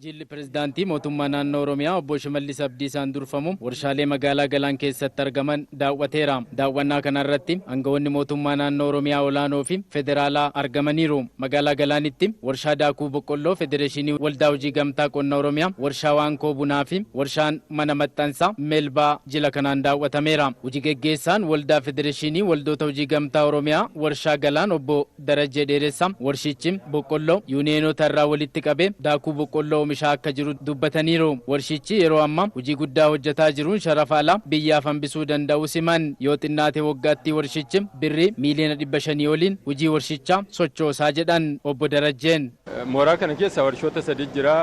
Jilli pirezidaantii mootummaa naannoo Oromiyaa obbo Shimallis Abdiisaan durfamu warshaalee magaalaa Galaan keessatti argaman daawwateera. Daawwannaa kanarratti aangawoonni mootummaa naannoo Oromiyaa olaanoo fi federaalaa argamaniiru. Magaalaa Galaanitti warshaa daakuu boqqolloo Federeeshinii Waldaa Hojii Gamtaa Qonna Oromiyaa, warshaa waankoo bunaa fi warshaan mana maxxansaa Meelbaa jila kanaan daawwatameera. Hojii geggeessaan Waldaa Federeeshinii Waldoota Hojii Gamtaa Oromiyaa warshaa Galaan obbo Darajjee Dheeressaa warshichi boqqolloo yuuniyenoota irraa walitti qabee daakuu boqqolloo oomishaa akka jiru dubbataniiru. Warshichi yeroo ammaa hojii guddaa hojjetaa jiruun sharafa alaa biyyaaf hambisuu danda'u siman. Yoo xinnaate waggaatti warshichi birrii miiliyoona 500 oliin hojii warshichaa sochoosaa jedhan obbo Darajjeen. Mooraa kana keessa warshoota sadii jira.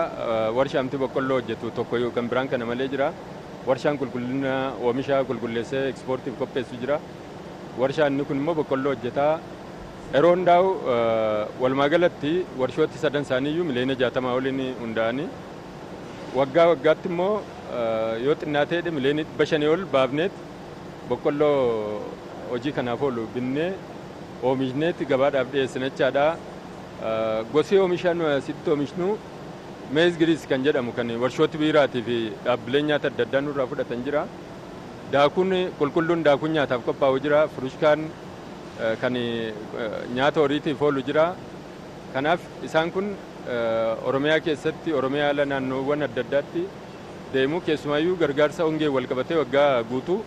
Warshaamti boqqolloo hojjetu tokko yookaan biraan kana malee jira. Warshaan qulqullina oomishaa qulqulleessee ekspoortiif qopheessu jira. Warshaan inni kun immoo boqqolloo hojjetaa. Yeroo hundaa'u walumaa galatti warshooti sadan isaaniiyyuu miliyoona 60 oliin hundaa'anii waggaa waggaatti immoo yoo xinnaatee miliyoona 500 ol baafneet boqqolloo hojii kanaaf oolu binnee oomishneetti gabaadhaaf dhiyeessinachaadha. Gosi oomishaa nu asitti oomishnu meez giriis kan jedhamu kan warshooti biiraatii fi dhaabbileen nyaata adda addaa nurraa fudhatan jira. Daakuun qulqulluun daakuun nyaataaf qophaa'u jira. Furushkaan kan nyaata horiitiif oolu jira. Kanaaf isaan kun Oromiyaa keessatti Oromiyaa ala naannoowwan adda addaatti deemu keessumayyuu gargaarsa hongee wal qabatee waggaa guutuu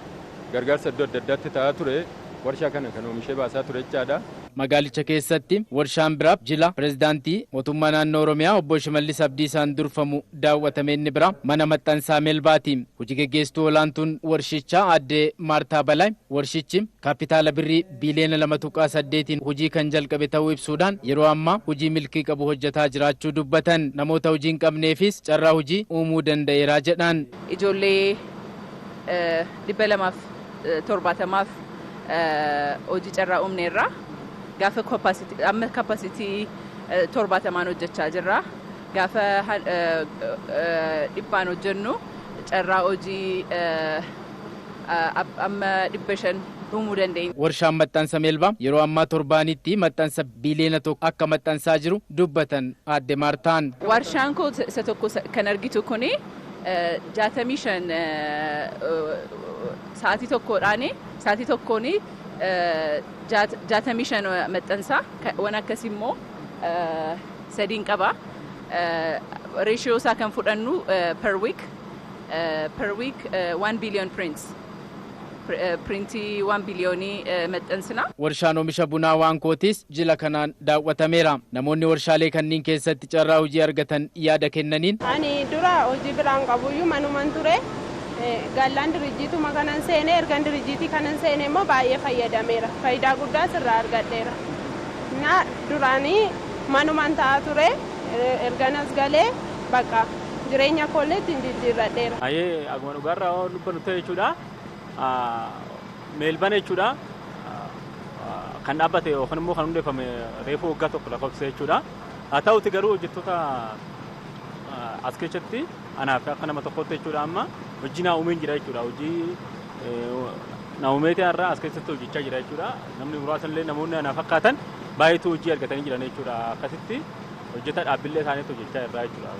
gargaarsa iddoo adda addaatti ta'aa ture. Warshaa kana kan oomishee baasaa ture jechaadha. Magaalicha keessatti warshaan biraa jila pirezidaantii mootummaa naannoo Oromiyaa obbo Shimallis Abdiisaan durfamu daawwatame inni biraa mana maxxansaa Meelbaati. Hojii geggeesstuu olaantuun warshichaa aadde Maartaa Balaay warshichi kaapitaala birrii biiliyoona 2.8 hojii kan jalqabe ta'uu ibsuudhaan yeroo ammaa hojii milkii qabu hojjetaa jiraachuu dubbatan. Namoota hojii hin qabneefis carraa hojii uumuu danda'eera jedhan. Ijoollee 270 hojii carraa uumneerra. Gaafa kapasitii 70 hojjechaa jirra. Gaafa 100 hojjennu carraa hojii amma 500 uumuu dandeenya. Warshaan maxxansa Meelbaa yeroo ammaa torbaanitti maxxansa biiliyoona 1 akka maxxansaa jiru dubbatan aadde Maartaan. Warshaan kun isa tokko kan argitu kuni 65 sa'aatii tokkoon 65 maxxansaa waan akkasii immoo sadiin qaba. Reeshiyoo isaa kan fudhannu per week 1 billion printii 1 biliyoonii maxxansina. Warshaan oomisha bunaa waankootis jila kanaan daawwatameera. Namoonni warshaalee kanneen keessatti carraa hojii argatan yaada kennaniin. Ani dura hojii biraan qabuyyuu manumaan ture. Gallaan dirijiituma kanan seenee ergan dirijiitii kanan seenee immoo baay'ee fayyadameera. Faayidaa guddaas irraa argadheera. Na duraanii manumaan ta'aa ture erganas galee bakka jireenya kolleetti hin jijjiirradheera. Akkuma dhugaarraa lubban ta'e jechuudha. Meelbaan jechuudha. Kan dhaabbate yookaan immoo kan hundeeffame reefuu waggaa tokko lakkoofsee jechuudha. Haa ta'uti garuu hojjettoota as keessatti anaaf akka nama tokkotti jechuudha amma hojii naa uumeen jira jechuudha. Hojii naa uumeetii irraa as keessatti hojjechaa jira jechuudha. Namni muraasa illee namoonni anaaf fakkaatan baay'eetu hojii argatanii jiran jechuudha. Akkasitti hojjetaa dhaabbilee isaaniitti hojjechaa irraa jechuudha.